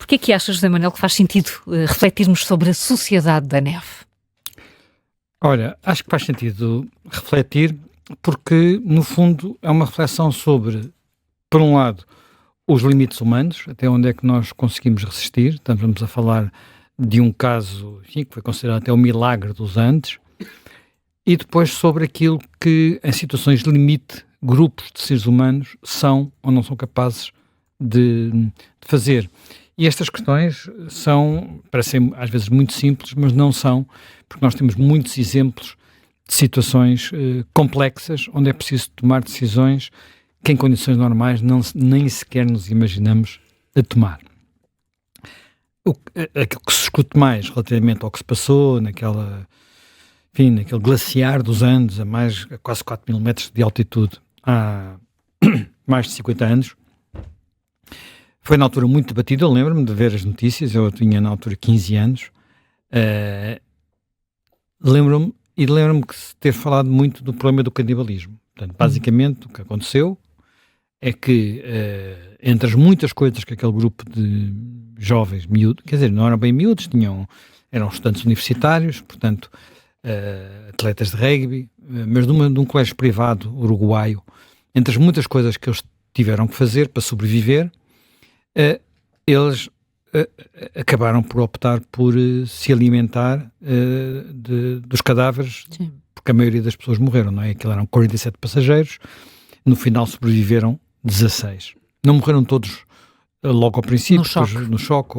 Porquê é que achas, José Manuel, que faz sentido refletirmos sobre a sociedade da neve? Olha, acho que faz sentido refletir porque, no fundo, é uma reflexão sobre, por um lado, os limites humanos, até onde é que nós conseguimos resistir. Estamos a falar de um caso, enfim, que foi considerado até o milagre dos Andes, e depois sobre aquilo que, em situações de limite, grupos de seres humanos são ou não são capazes de fazer. E estas questões parecem às vezes muito simples, mas não são, porque nós temos muitos exemplos de situações complexas, onde é preciso tomar decisões que em condições normais nem sequer nos imaginamos a tomar. Aquilo que se discute mais relativamente ao que se passou naquele glaciar dos Andes, a quase 4.000 metros de altitude, há mais de 50 anos, foi na altura muito debatido. Eu lembro-me de ver as notícias, eu tinha na altura 15 anos, lembro-me que se ter falado muito do problema do canibalismo. Portanto, basicamente, o que aconteceu é que, entre as muitas coisas que aquele grupo de jovens miúdos, quer dizer, não eram bem miúdos, eram estudantes universitários, portanto, atletas de rugby, mas de um colégio privado uruguaio, entre as muitas coisas que eles tiveram que fazer para sobreviver, eles acabaram por optar por se alimentar dos cadáveres. Sim. Porque a maioria das pessoas morreram, não é? Aquilo eram 47 passageiros, no final sobreviveram 16. Não morreram todos logo ao princípio, no choque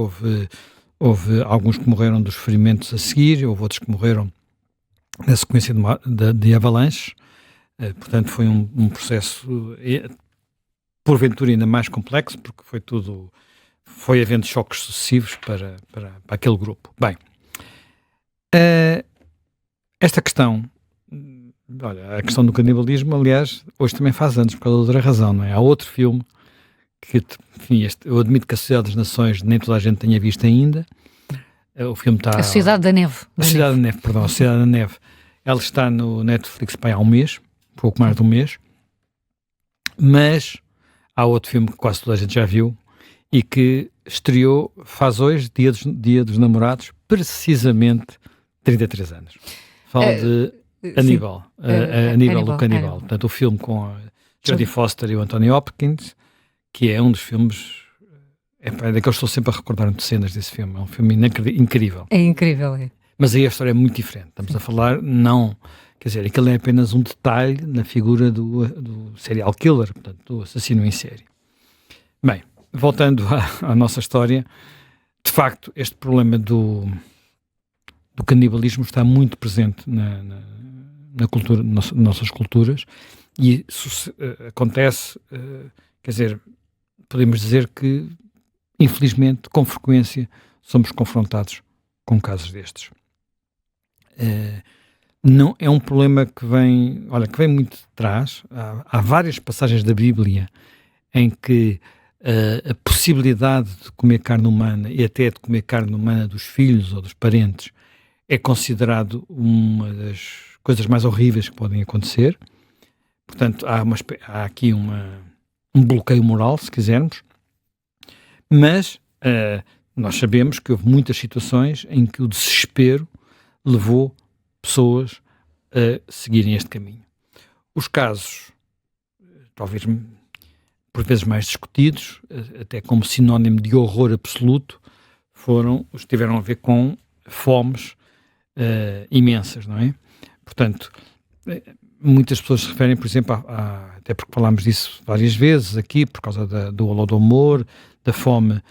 houve alguns que morreram dos ferimentos a seguir, houve outros que morreram na sequência de avalanches, portanto foi um processo porventura ainda mais complexo, porque foi havendo choques sucessivos para aquele grupo. Bem, esta questão, olha, a questão do canibalismo, aliás, hoje também faz anos, por causa de outra razão, não é? Há outro filme que, enfim, eu admito que a Sociedade das Nações nem toda a gente tenha visto ainda. O filme está... A Sociedade da Neve. A Sociedade da Neve, perdão, a Sociedade da Neve. Ela está no Netflix há um mês, pouco mais de um mês, mas há outro filme que quase toda a gente já viu e que estreou, faz hoje, Dia dos Namorados, precisamente 33 anos. Fala de Aníbal, Aníbal o Canibal. Portanto, o filme com a Jodie Foster e o Anthony Hopkins, que é um dos filmes, daqueles que estou sempre a recordar de cenas desse filme. É um filme incrível. É incrível, é. Mas aí a história é muito diferente. Estamos a falar, quer dizer, aquilo é apenas um detalhe na figura do serial killer, portanto, do assassino em série. Bem, voltando à nossa história, de facto, este problema do canibalismo está muito presente na cultura, nas nossas culturas, e isso acontece, quer dizer, podemos dizer que, infelizmente, com frequência, somos confrontados com casos destes. Não é um problema que vem muito de trás. Há várias passagens da Bíblia em que a possibilidade de comer carne humana e até de comer carne humana dos filhos ou dos parentes é considerado uma das coisas mais horríveis que podem acontecer. Portanto, há aqui um bloqueio moral, se quisermos, mas nós sabemos que houve muitas situações em que o desespero levou pessoas a seguirem este caminho. Os casos, talvez por vezes mais discutidos, até como sinónimo de horror absoluto, tiveram a ver com fomes imensas, não é? Portanto, muitas pessoas se referem, por exemplo, até porque falámos disso várias vezes aqui, por causa do Holodomor, da fome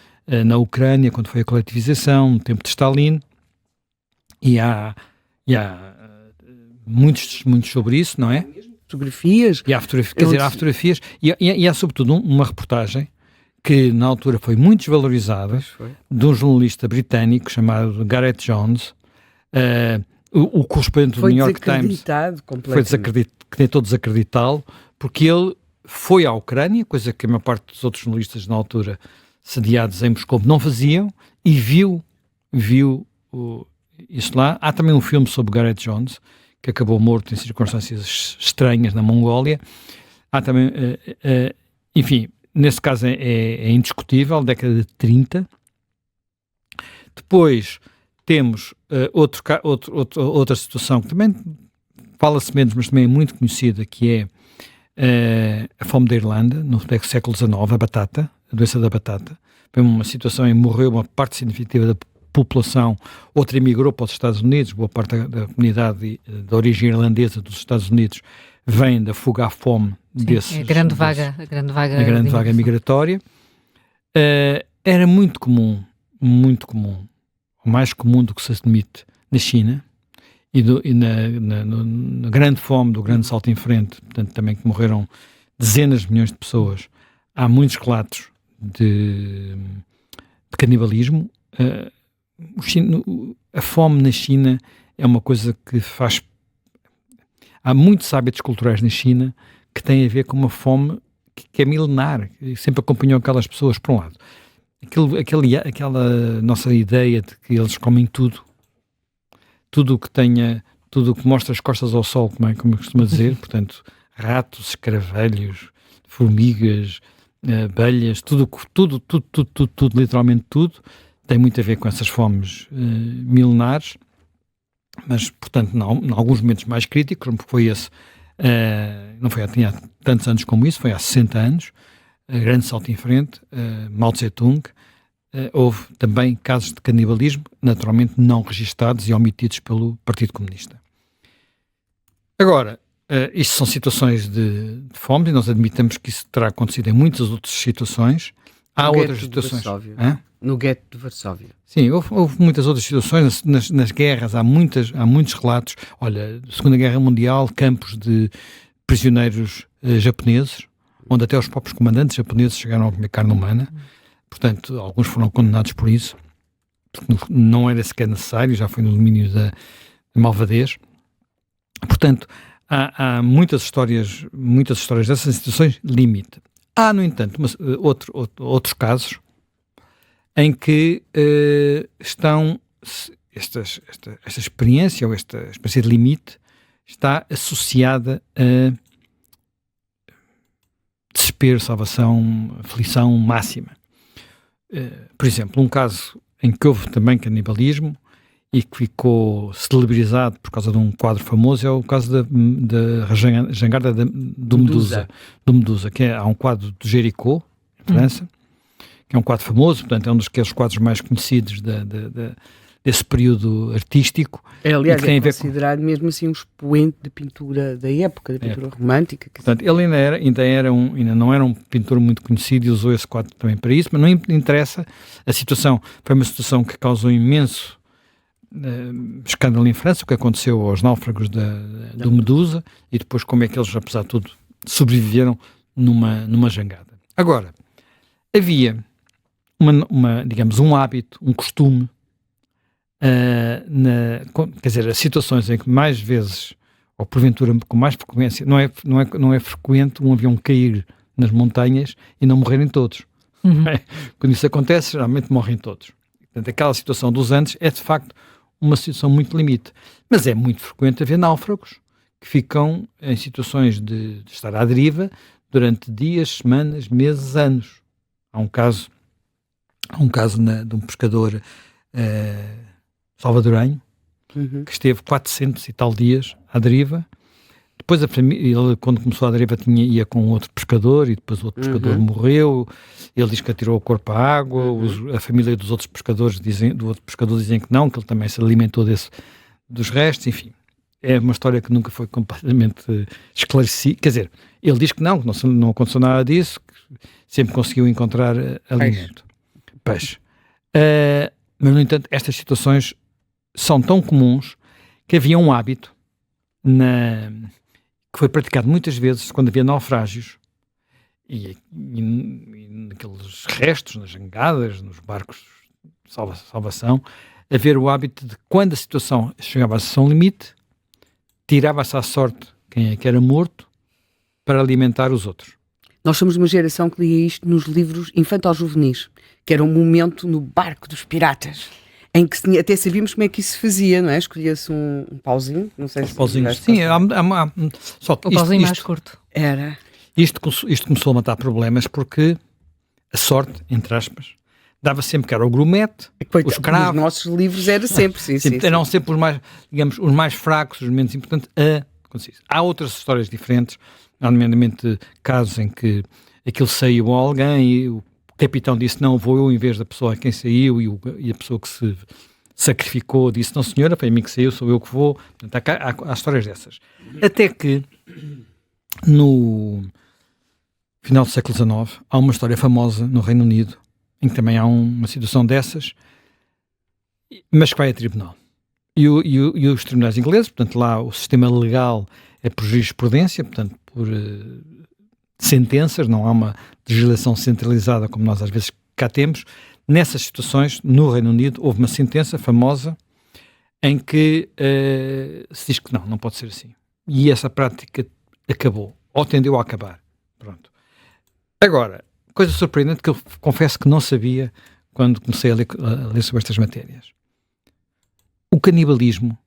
na Ucrânia, quando foi a coletivização, no tempo de Stalin, e há muitos testemunhos sobre isso, não é? Fotografias. Há fotografias, e há sobretudo uma reportagem que na altura foi muito desvalorizada, de um jornalista britânico chamado Gareth Jones, o correspondente do New York Times tentou desacreditá-lo, porque ele foi à Ucrânia, coisa que a maior parte dos outros jornalistas na altura sediados em Moscou não faziam, e viu isso lá. Há também um filme sobre Gareth Jones, que acabou morto em circunstâncias estranhas na Mongólia. Há também, enfim, nesse caso é indiscutível, década de 30, Depois temos outra situação que também fala-se menos, mas também é muito conhecida, que é a fome da Irlanda, no século XIX, a doença da batata. Foi uma situação em que morreu uma parte significativa da população, outra emigrou para os Estados Unidos, boa parte da comunidade de origem irlandesa dos Estados Unidos vem da fuga à fome desses. A grande vaga migratória. Era muito comum, ou mais comum do que se admite, na China, e na grande fome do grande salto em frente, portanto também que morreram dezenas de milhões de pessoas. Há muitos relatos de canibalismo. A fome na China é uma coisa que faz... Há muitos hábitos culturais na China que têm a ver com uma fome que é milenar, que sempre acompanhou aquelas pessoas, por um lado. Aquela nossa ideia de que eles comem tudo o que mostra as costas ao sol, como eu costumo dizer, portanto, ratos, escaravelhos, formigas, abelhas, tudo, literalmente tudo, tem muito a ver com essas fomes milenares, mas, portanto, em alguns momentos mais críticos, como foi esse, não foi há tantos anos como isso, foi há 60 anos, grande salto em frente, Mao Tse-tung. Houve também casos de canibalismo, naturalmente não registados e omitidos pelo Partido Comunista. Agora, isto são situações de fome, e nós admitamos que isso terá acontecido em muitas outras situações. Há outras situações. No gueto de Varsóvia. Sim, houve muitas outras situações. Nas guerras há muitos relatos. Olha, Segunda Guerra Mundial, campos de prisioneiros japoneses, onde até os próprios comandantes japoneses chegaram a comer carne humana. Portanto, alguns foram condenados por isso, porque não era sequer necessário, já foi no domínio da malvadez. Portanto, há muitas histórias dessas situações limite. Há, no entanto, outros casos em que estão esta experiência, ou esta experiência de limite, está associada a desespero, salvação, aflição máxima. Por exemplo, um caso em que houve também canibalismo e que ficou celebrizado por causa de um quadro famoso é o caso da jangada do Medusa, que há um quadro de Jericó, em França, que é um quadro famoso, portanto é um dos quadros mais conhecidos desse período artístico. Aliás, é considerado mesmo assim um expoente de pintura da época, da pintura romântica. Portanto, ele ainda não era um pintor muito conhecido e usou esse quadro também para isso, mas não interessa. A situação foi uma situação que causou imenso escândalo em França, o que aconteceu aos náufragos do Medusa, e depois como é que eles, apesar de tudo, sobreviveram numa jangada. Agora, havia digamos, um hábito, um costume, quer dizer, as situações em que mais vezes, ou porventura com mais frequência, não é frequente um avião cair nas montanhas e não morrerem todos. Quando isso acontece, geralmente morrem todos. Portanto, aquela situação dos Andes é de facto uma situação muito limite, mas é muito frequente haver náufragos que ficam em situações de estar à deriva durante dias, semanas, meses, anos. Há um caso de um pescador salvadorenho que esteve 400 e tal dias à deriva. Depois ele, quando começou a deriva, ia com outro pescador e depois o outro pescador morreu. Ele diz que atirou o corpo à água. A família dos outros pescadores dizem que não, que ele também se alimentou dos restos. Enfim, é uma história que nunca foi completamente esclarecida. Quer dizer, ele diz que não aconteceu nada disso, que sempre conseguiu encontrar alimento. Peixe. Mas, no entanto, estas situações são tão comuns que havia um hábito que foi praticado muitas vezes quando havia naufrágios e naqueles restos, nas jangadas, nos barcos de salvação, haver o hábito de, quando a situação chegava à situação limite, tirava-se à sorte quem é que era morto para alimentar os outros. Nós somos uma geração que lia isto nos livros infantil-juvenis, que era um momento no barco dos piratas, em que até sabíamos como é que isso se fazia, não é? Escolhia-se um pauzinho, não sei se... Pauzinhos, sim, só que o pauzinho mais curto. Era. Isto começou a matar problemas porque a sorte, entre aspas, dava sempre que era o grumete, o escravo. Nos nossos livros era sempre, sim. Eram sempre os mais, digamos, os mais fracos, os menos importantes a acontecer. Há outras histórias diferentes, nomeadamente casos em que aquilo saiu a alguém e o capitão disse não, vou eu em vez da pessoa a quem saiu e a pessoa que se sacrificou disse não senhora, foi a mim que saiu, sou eu que vou. Portanto, há histórias dessas. Até que no final do século XIX há uma história famosa no Reino Unido em que também há uma situação dessas, mas que vai a tribunal. E os tribunais ingleses, portanto lá o sistema legal é por jurisprudência, portanto por sentenças, não há uma legislação centralizada como nós às vezes cá temos. Nessas situações, no Reino Unido, houve uma sentença famosa em que se diz que não pode ser assim. E essa prática acabou, ou tendeu a acabar. Pronto. Agora, coisa surpreendente que eu confesso que não sabia quando comecei a ler sobre estas matérias. O canibalismo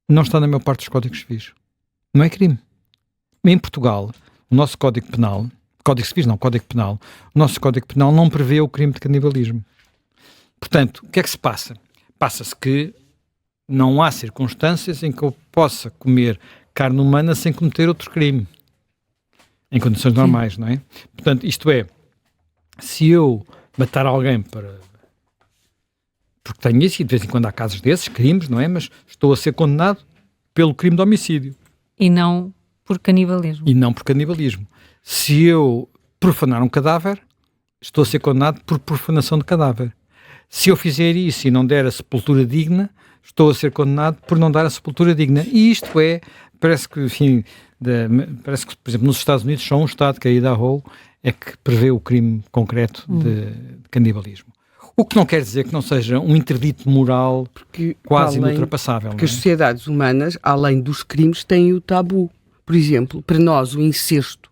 não está na maior parte dos códigos civis. Não é crime. Em Portugal, o nosso Código Penal, Código Penal, o nosso Código Penal não prevê o crime de canibalismo. Portanto, o que é que se passa? Passa-se que não há circunstâncias em que eu possa comer carne humana sem cometer outro crime. Em condições normais, não é? Portanto, isto é, se eu matar alguém porque tenho isso, e de vez em quando há casos desses, crimes, não é? Mas estou a ser condenado pelo crime de homicídio. E não por canibalismo. Se eu profanar um cadáver, estou a ser condenado por profanação de cadáver. Se eu fizer isso e não der a sepultura digna, estou a ser condenado por não dar a sepultura digna. E isto parece que, enfim, por exemplo, nos Estados Unidos, só um Estado, que é Idaho, é que prevê o crime concreto de canibalismo. O que não quer dizer que não seja um interdito moral quase inultrapassável. Porque as sociedades humanas, além dos crimes, têm o tabu. Por exemplo, para nós o incesto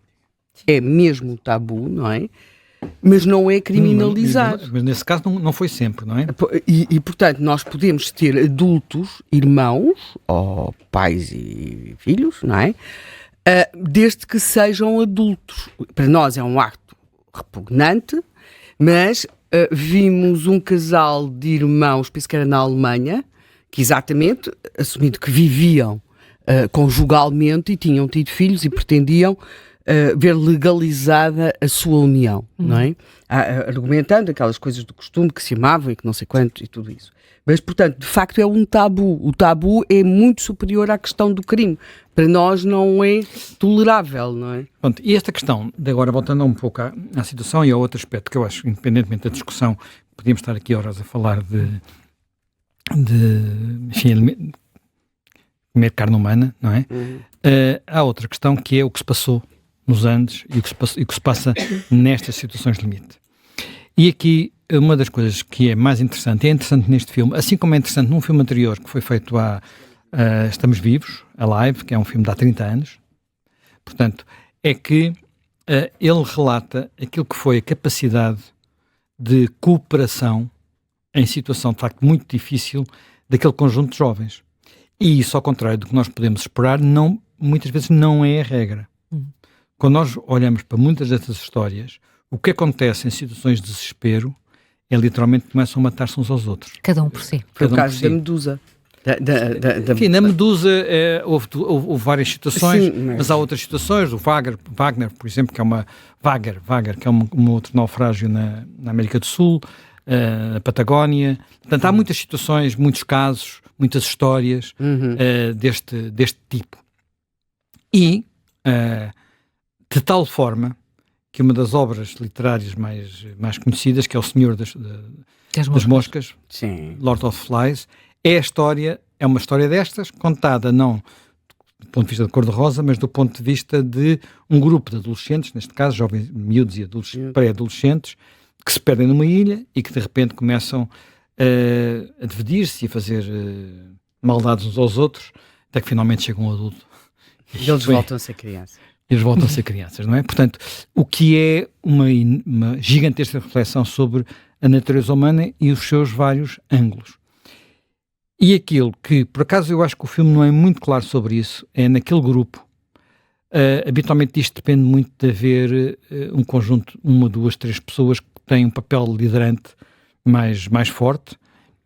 é mesmo tabu, não é? Mas não é criminalizado. Mas nesse caso não foi sempre, não é? E, portanto, nós podemos ter adultos, irmãos, ou pais e filhos, não é? Desde que sejam adultos. Para nós é um acto repugnante, mas vimos um casal de irmãos, penso que era na Alemanha, que exatamente, assumindo que viviam conjugalmente e tinham tido filhos e pretendiam ver legalizada a sua união, não é? Argumentando aquelas coisas do costume que se amavam e que não sei quanto e tudo isso. Mas, portanto, de facto é um tabu. O tabu é muito superior à questão do crime. Para nós não é tolerável, não é? Pronto, e esta questão, de agora voltando um pouco à situação e ao outro aspecto que eu acho, independentemente da discussão, podíamos estar aqui horas a falar enfim, comer carne humana, não é? Há outra questão que é o que se passou nos Andes e o que se passa nestas situações limite. E aqui, uma das coisas que é mais interessante, neste filme, assim como é interessante num filme anterior que foi feito Estamos Vivos, Alive, que é um filme de há 30 anos, portanto, é que ele relata aquilo que foi a capacidade de cooperação em situação, de facto, muito difícil daquele conjunto de jovens. E isso, ao contrário do que nós podemos esperar, muitas vezes não é a regra. Quando nós olhamos para muitas dessas histórias, o que acontece em situações de desespero é literalmente começam a matar-se uns aos outros. Cada um por si. Foi o caso da Medusa. Enfim, na Medusa houve várias situações, sim, mas há outras situações, o Wagner, por exemplo, que é Wagner, que é um outro naufrágio na América do Sul, na Patagónia. Portanto, há muitas situações, muitos casos, muitas histórias deste tipo. E de tal forma que uma das obras literárias mais conhecidas, que é O Senhor das Moscas, sim. Lord of Flies, é uma história destas, contada não do ponto de vista de cor-de-rosa, mas do ponto de vista de um grupo de adolescentes, neste caso jovens, miúdos e pré-adolescentes, que se perdem numa ilha e que de repente começam a dividir-se e a fazer maldades uns aos outros, até que finalmente chega um adulto. E eles voltam a ser crianças. Eles voltam a ser crianças, não é? Portanto, o que é uma gigantesca reflexão sobre a natureza humana e os seus vários ângulos. E aquilo que, por acaso, eu acho que o filme não é muito claro sobre isso, é naquele grupo. Habitualmente isto depende muito de haver um conjunto, uma, duas, três pessoas que têm um papel liderante mais forte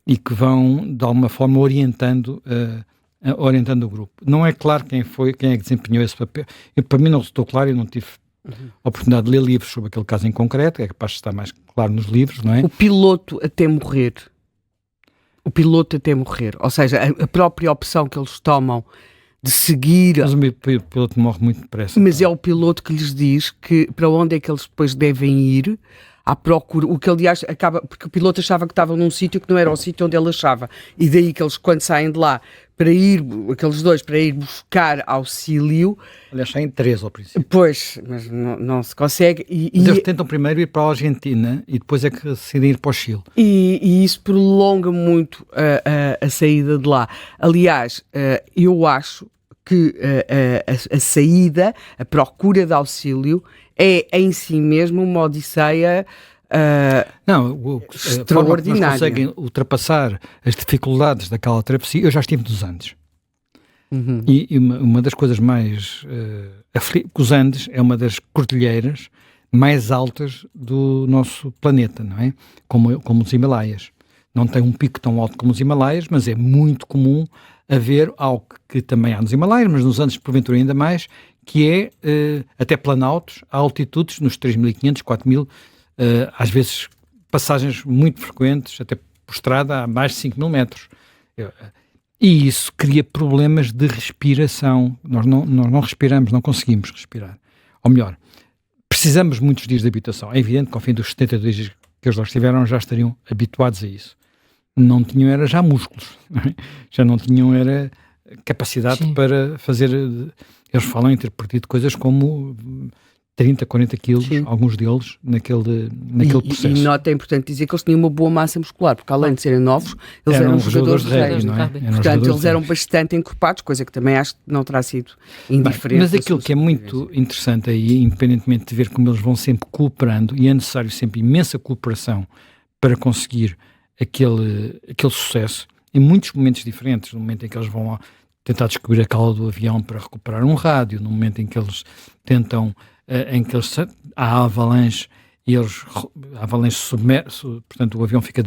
e que vão, de alguma forma, orientando o grupo. Não é claro quem é que desempenhou esse papel. Para mim não resultou claro, eu não tive a oportunidade de ler livros sobre aquele caso em concreto, é capaz de estar mais claro nos livros, não é? O piloto até morrer, ou seja, a própria opção que eles tomam de seguir... Mas o piloto morre muito depressa. Mas é o piloto que lhes diz para onde é que eles depois devem ir à procura, o que aliás acaba, porque o piloto achava que estavam num sítio que não era o sítio onde ele achava, e daí que eles quando saem de lá, aqueles dois, para ir buscar auxílio... Aliás, saem 3 ao princípio. Pois, mas não se consegue. Mas eles tentam primeiro ir para a Argentina e depois é que decidem ir para o Chile. E isso prolonga muito a saída de lá. Aliás, eu acho que a saída, a procura de auxílio, é em si mesmo uma odisseia extraordinária. Nós conseguem ultrapassar as dificuldades daquela travessia. Eu já estive nos Andes. Uhum. E uma das coisas mais... os Andes é uma das cordilheiras mais altas do nosso planeta, não é? Como os Himalaias. Não tem um pico tão alto como os Himalaias, mas é muito comum haver algo que também há nos Himalaias, mas nos Andes, porventura, ainda mais, que é até planaltos, a altitudes nos 3.500, 4.000, às vezes passagens muito frequentes, até por estrada, a mais de 5.000 metros. E isso cria problemas de respiração. Nós não respiramos, não conseguimos respirar. Ou melhor, precisamos de muitos dias de habitação. É evidente que ao fim dos 72 dias que eles lá estiveram já estariam habituados a isso. Não tinham era já músculos, não é? Já não tinham era capacidade Sim. para fazer... Eles falam em ter perdido coisas como 30, 40 quilos, sim, alguns deles, naquele processo. E nota, é importante dizer que eles tinham uma boa massa muscular, porque além de serem novos, eles eram jogadores de rugby, não é? Portanto, eles eram bastante encorpados, coisa que também acho que não terá sido indiferente. Mas aquilo que é muito interessante aí, independentemente de ver como eles vão sempre cooperando, e é necessário sempre imensa cooperação para conseguir aquele sucesso, em muitos momentos diferentes, no momento em que eles vão tentar descobrir a cauda do avião para recuperar um rádio, no momento em que eles tentam, há avalanche, e a avalanche submerge, portanto o avião fica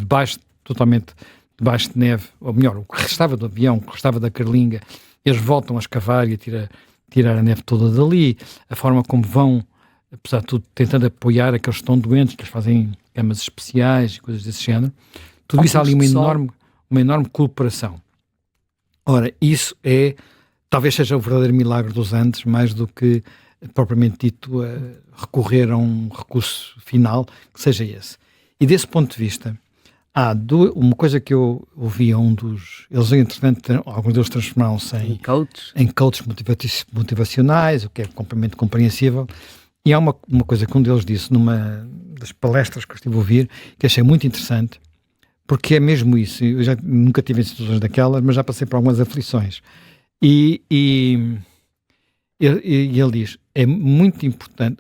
totalmente debaixo de neve, ou melhor, o que restava do avião, o que restava da carlinga, eles voltam a escavar e a tirar a neve toda dali, a forma como vão, apesar de tudo, tentando apoiar aqueles que estão doentes, que eles fazem camas especiais e coisas desse género. Tudo isso há ali uma enorme cooperação. Ora, isso talvez seja o verdadeiro milagre dos Andes, mais do que propriamente dito recorrer a um recurso final, que seja esse. E desse ponto de vista, há uma coisa que eu ouvi eles entretanto, alguns deles transformaram-se em coaches motivacionais, o que é completamente compreensível, e há uma coisa que um deles disse numa das palestras que eu estive a ouvir, que achei muito interessante, porque é mesmo isso. Eu já nunca tive em situações daquelas, mas já passei por algumas aflições. E ele diz, é muito importante,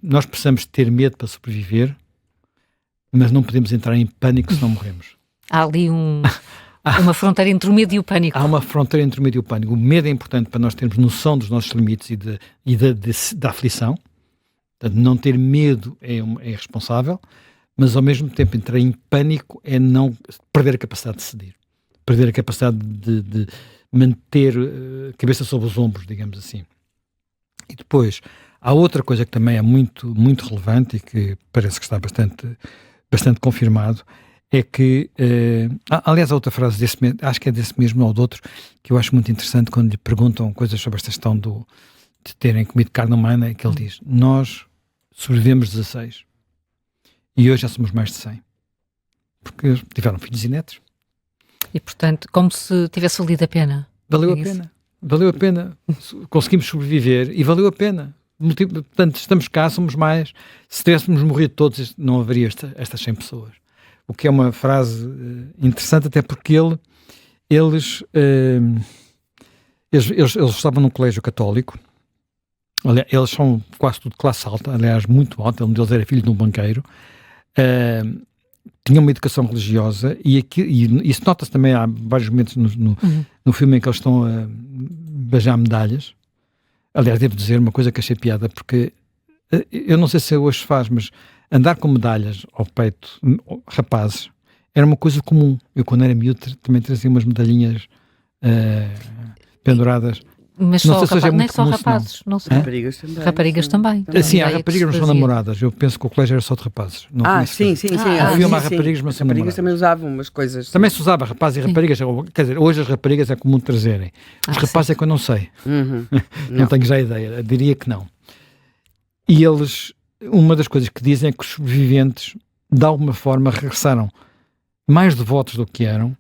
nós precisamos ter medo para sobreviver, mas não podemos entrar em pânico se não morremos. Há ali uma fronteira entre o medo e o pânico. Há uma fronteira entre o medo e o pânico. O medo é importante para nós termos noção dos nossos limites e da aflição. Portanto, não ter medo é responsável, mas ao mesmo tempo entrar em pânico é não perder a capacidade de ceder, perder a capacidade de manter a cabeça sobre os ombros, digamos assim. E depois, há outra coisa que também é muito, muito relevante e que parece que está bastante confirmado, é que, aliás, a outra frase acho que é desse mesmo ou de outro, que eu acho muito interessante quando lhe perguntam coisas sobre esta questão de terem comido carne humana, é que ele diz, nós sobrevivemos 16. E hoje já somos mais de 100. Porque tiveram filhos e netos. E, portanto, como se tivesse valido a pena. Valeu a pena. Valeu a pena. Conseguimos sobreviver e valeu a pena. Portanto, estamos cá, somos mais. Se tivéssemos morrido todos, não haveria estas 100 pessoas. O que é uma frase interessante, até porque eles estavam num colégio católico. Aliás, eles são quase tudo classe alta, aliás, muito alta. Um deles era filho de um banqueiro. Tinham uma educação religiosa e isso nota-se também. Há vários momentos no filme em que eles estão a beijar medalhas. Aliás, devo dizer uma coisa que achei piada, porque eu não sei se hoje se faz, mas andar com medalhas ao peito, rapazes, era uma coisa comum. Eu, quando era miúdo, também trazia umas medalhinhas penduradas. Mas não só sei nem só rapazes, não sei. Raparigas também. Raparigas também. Sim, há raparigas, mas são namoradas. Eu penso que o colégio era só de rapazes. Sim. Havia mais raparigas, mas são raparigas namoradas. também usavam umas coisas. Também se usava rapazes e raparigas. Quer dizer, hoje as raparigas é comum trazerem. Os rapazes é que eu não sei. Não tenho já ideia. Eu diria que não. E eles, uma das coisas que dizem é que os sobreviventes, de alguma forma, regressaram mais devotos do que eram,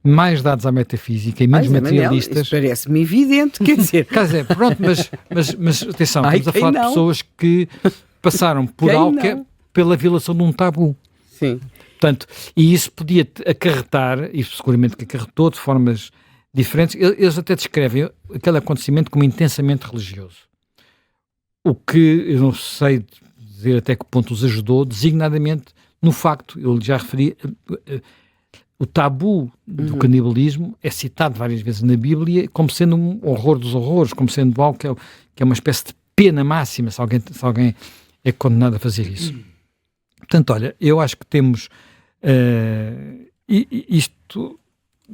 mais dados à metafísica e menos materialistas. Isso parece-me evidente, quer dizer. Pronto, mas atenção, estamos a falar de pessoas que passaram por algo que é pela violação de um tabu. Sim. Portanto, e isso podia acarretar, e seguramente que acarretou de formas diferentes. Eles até descrevem aquele acontecimento como intensamente religioso. O que eu não sei dizer até que ponto os ajudou, designadamente no facto, eu já referi, o tabu do canibalismo é citado várias vezes na Bíblia como sendo um horror dos horrores, como sendo algo que é uma espécie de pena máxima se alguém é condenado a fazer isso. Portanto, olha, eu acho que temos... isto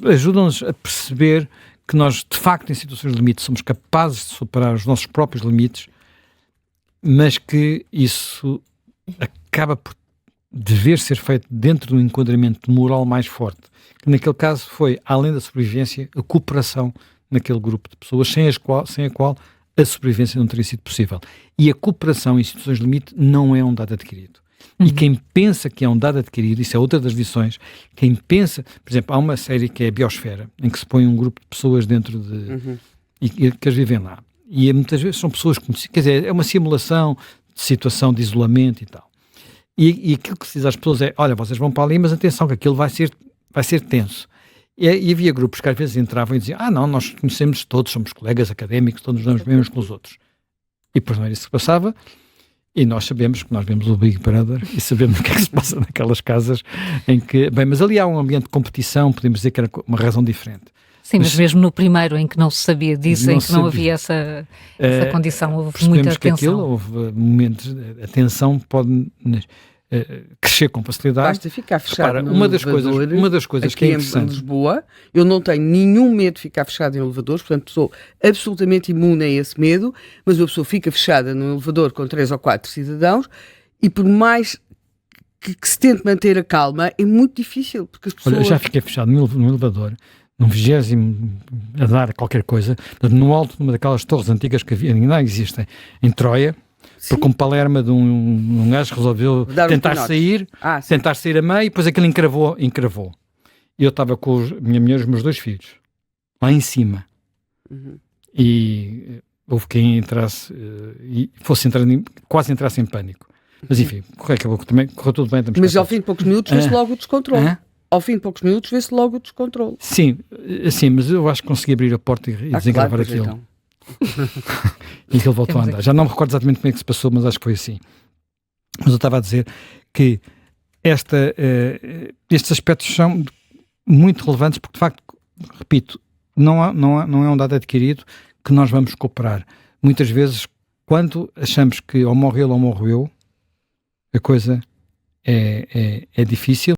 ajuda-nos a perceber que nós, de facto, em situações de limite, somos capazes de superar os nossos próprios limites, mas que isso acaba por dever ser feito dentro de um enquadramento moral mais forte, que naquele caso foi, além da sobrevivência, a cooperação naquele grupo de pessoas, sem a qual a sobrevivência não teria sido possível. E a cooperação em situações de limite não é um dado adquirido. E quem pensa que é um dado adquirido, isso é outra das lições, quem pensa, por exemplo, há uma série que é a Biosfera, em que se põe um grupo de pessoas dentro de... e que eles vivem lá. E muitas vezes são pessoas conhecidas, quer dizer, é uma simulação de situação de isolamento e tal. E aquilo que se diz às pessoas é, olha, vocês vão para ali, mas atenção que aquilo vai ser tenso. E havia grupos que às vezes entravam e diziam, não, nós conhecemos todos, somos colegas académicos, todos nos damos bem uns com os outros. E depois não era isso que passava, e nós sabemos que nós vemos o Big Brother e sabemos o que é que se passa naquelas casas em que, bem, mas ali há um ambiente de competição, podemos dizer que era uma razão diferente. Sim, mas mesmo no primeiro em que não se sabia disso, em que não havia essa condição, houve muita tensão. Houve momentos, a tensão pode crescer com facilidade. Basta ficar fechado num uma das coisas que é interessante. Em Lisboa, eu não tenho nenhum medo de ficar fechado em elevadores, portanto sou absolutamente imune a esse medo, mas uma pessoa fica fechada num elevador com 3 ou 4 cidadãos e por mais que se tente manter a calma, é muito difícil, porque as pessoas... Olha, eu já fiquei fechado no elevador, num 20º andar qualquer coisa, no alto de uma daquelas torres antigas que ainda existem, em Troia, porque um palerma de um gajo resolveu tentar sair a meio, e depois aquilo encravou. E eu estava com minha mulher e os meus 2 filhos, lá em cima. E houve quem entrasse, e quase entrasse em pânico. Mas enfim, correu tudo bem. Mas ao fim de poucos minutos vê-se logo o descontrole. Ao fim de poucos minutos vê-se logo o descontrole. Sim, mas eu acho que consegui abrir a porta e desengravar aquilo. Então. E que ele voltou a andar. Já não me recordo exatamente como é que se passou, mas acho que foi assim. Mas eu estava a dizer que estes aspectos são muito relevantes porque, de facto, repito, não é um dado adquirido que nós vamos cooperar. Muitas vezes, quando achamos que ou morre ele ou morro eu, a coisa é difícil.